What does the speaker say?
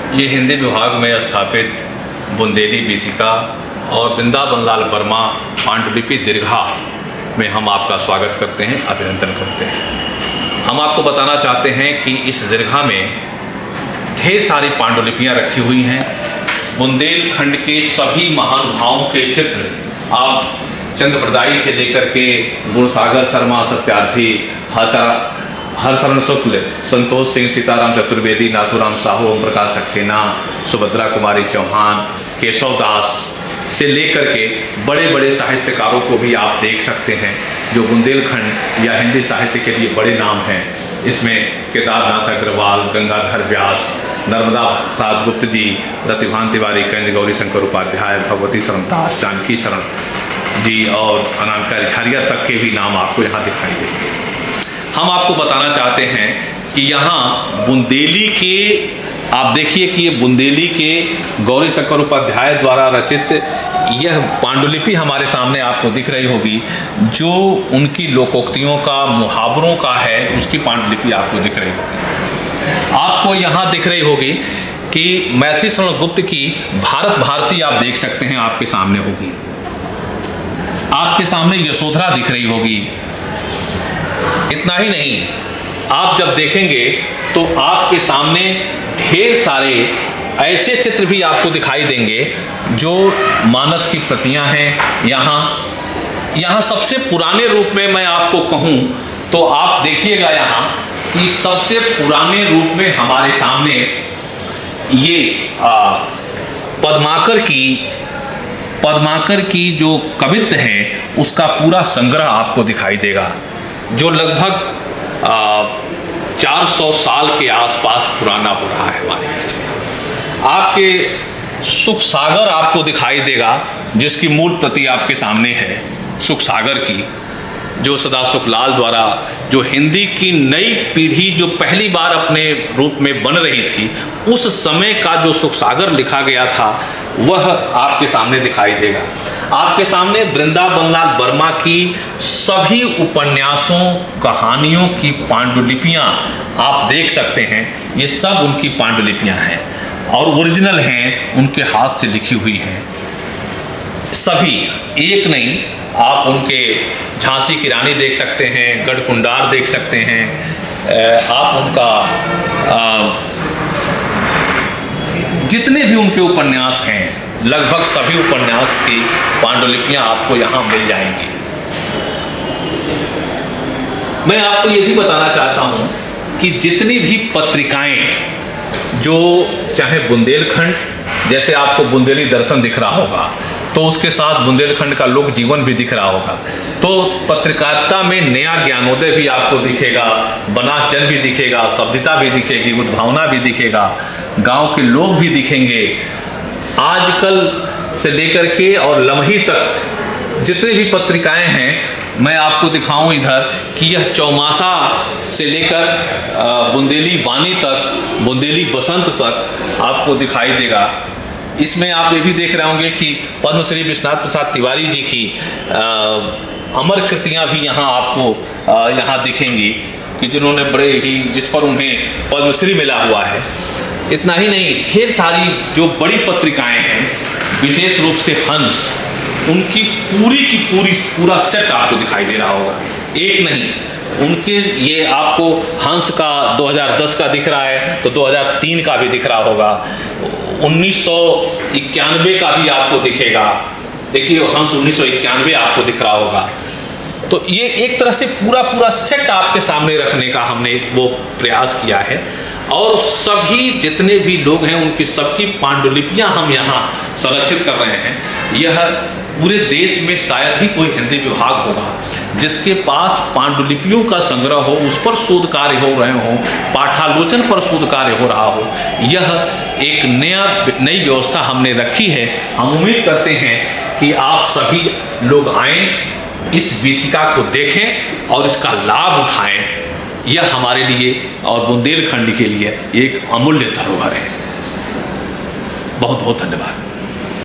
ये हिंदी विभाग में स्थापित बुंदेली वीथिका और वृंदावन लाल वर्मा पांडुलिपि दीर्घा में हम आपका स्वागत करते हैं, अभिनंदन करते हैं। हम आपको बताना चाहते हैं कि इस दीर्घा में ढेर सारी पांडुलिपियाँ रखी हुई हैं। बुंदेलखंड के सभी महानुभावों के चित्र आप चंद्रप्रदायी से लेकर के गुणसागर शर्मा, सत्यार्थी, हरशरण शुक्ल, संतोष सिंह, सीताराम चतुर्वेदी, नाथुराम साहू, ओम प्रकाश सक्सेना, सुभद्रा कुमारी चौहान, केशव दास से लेकर के बड़े बड़े साहित्यकारों को भी आप देख सकते हैं जो बुंदेलखंड या हिंदी साहित्य के लिए बड़े नाम हैं। इसमें केदारनाथ अग्रवाल, गंगाधर व्यास, नर्मदा प्रसाद गुप्त जी, रतिभान तिवारी, कंज गौरी शंकर उपाध्याय, भगवती शरण दास, जानकी शरण जी और अनामिका रिछारिया तक के भी नाम आपको यहाँ दिखाई देंगे। हम आपको बताना चाहते हैं कि यहाँ बुंदेली के, आप देखिए कि ये बुंदेली के गौरी शंकर उपाध्याय द्वारा रचित यह पांडुलिपि हमारे सामने आपको दिख रही होगी, जो उनकी लोकोक्तियों का, मुहावरों का है, उसकी पांडुलिपि आपको दिख रही होगी। आपको यहाँ दिख रही होगी कि मैथिली शरण गुप्त की भारत भारती आप देख सकते हैं, आपके सामने होगी। आपके सामने यशोधरा दिख रही होगी। इतना ही नहीं, आप जब देखेंगे तो आपके सामने ढेर सारे ऐसे चित्र भी आपको दिखाई देंगे जो मानस की प्रतियां हैं। यहाँ सबसे पुराने रूप में मैं आपको कहूँ तो आप देखिएगा यहाँ कि सबसे पुराने रूप में हमारे सामने ये पद्माकर की जो कवित्त है उसका पूरा संग्रह आपको दिखाई देगा, जो लगभग 400 साल के आसपास पुराना हो रहा है हमारे बीच में। आपके सुख सागर आपको दिखाई देगा, जिसकी मूल प्रति आपके सामने है, सुख सागर की, जो सदा सुखलाल द्वारा, जो हिंदी की नई पीढ़ी जो पहली बार अपने रूप में बन रही थी, उस समय का जो सुख सागर लिखा गया था वह आपके सामने दिखाई देगा। आपके सामने वृंदावन लाल वर्मा की सभी उपन्यासों, कहानियों की पांडुलिपियाँ आप देख सकते हैं। ये सब उनकी पांडुलिपियाँ हैं और ओरिजिनल हैं, उनके हाथ से लिखी हुई हैं सभी, एक नहीं। आप उनके झांसी की रानी देख सकते हैं, गढ़कुंडार देख सकते हैं, आप उनका जितने भी उनके उपन्यास हैं, लगभग सभी उपन्यास की पांडुलिपियां आपको यहाँ मिल जाएंगी। मैं आपको ये भी बताना चाहता हूँ कि जितनी भी पत्रिकाएं, जो चाहे बुंदेलखंड, जैसे आपको बुंदेली दर्शन दिख रहा होगा तो उसके साथ बुंदेलखंड का लोक जीवन भी दिख रहा होगा, तो पत्रकारिता में नया ज्ञानोदय भी आपको दिखेगा, बनासजन भी दिखेगा, शब्दिता भी दिखेगी, उद्भावना भी दिखेगा, गांव के लोग भी दिखेंगे। आजकल से लेकर के और लम्ही तक जितनी भी पत्रिकाएं हैं, मैं आपको दिखाऊं इधर कि यह चौमासा से लेकर बुंदेली वाणी तक, बुंदेली बसंत तक आपको दिखाई देगा। इसमें आप ये भी देख रहे होंगे कि पद्मश्री विश्वनाथ प्रसाद तिवारी जी की अमर कृतियाँ भी यहाँ आपको यहाँ दिखेंगी कि जिन्होंने बड़े ही, जिस पर उन्हें पद्मश्री मिला हुआ है। इतना ही नहीं, ढेर सारी जो बड़ी पत्रिकाएं हैं, विशेष रूप से हंस, उनकी पूरी की पूरा सेट आपको दिखाई दे रहा होगा। एक नहीं, उनके ये आपको हंस का 2010 का दिख रहा है तो 2003 का भी दिख रहा होगा, 1991 का भी आपको दिखेगा। देखिए हंस 1991 आपको दिख रहा होगा। तो ये एक तरह से पूरा सेट आपके सामने रखने का हमने वो प्रयास किया है, और सभी जितने भी लोग हैं उनकी सबकी पांडुलिपियां हम यहाँ संरक्षित कर रहे हैं। यह पूरे देश में शायद ही कोई हिंदी विभाग होगा जिसके पास पांडुलिपियों का संग्रह हो, उस पर शोध कार्य हो रहे हो, पाठालोचन पर शोध कार्य हो रहा हो। यह एक नई व्यवस्था हमने रखी है। हम उम्मीद करते हैं कि आप सभी लोग आएँ, इस वीथिका को देखें और इसका लाभ उठाएं। यह हमारे लिए और बुंदेलखंड के लिए एक अमूल्य धरोहर है। बहुत बहुत धन्यवाद।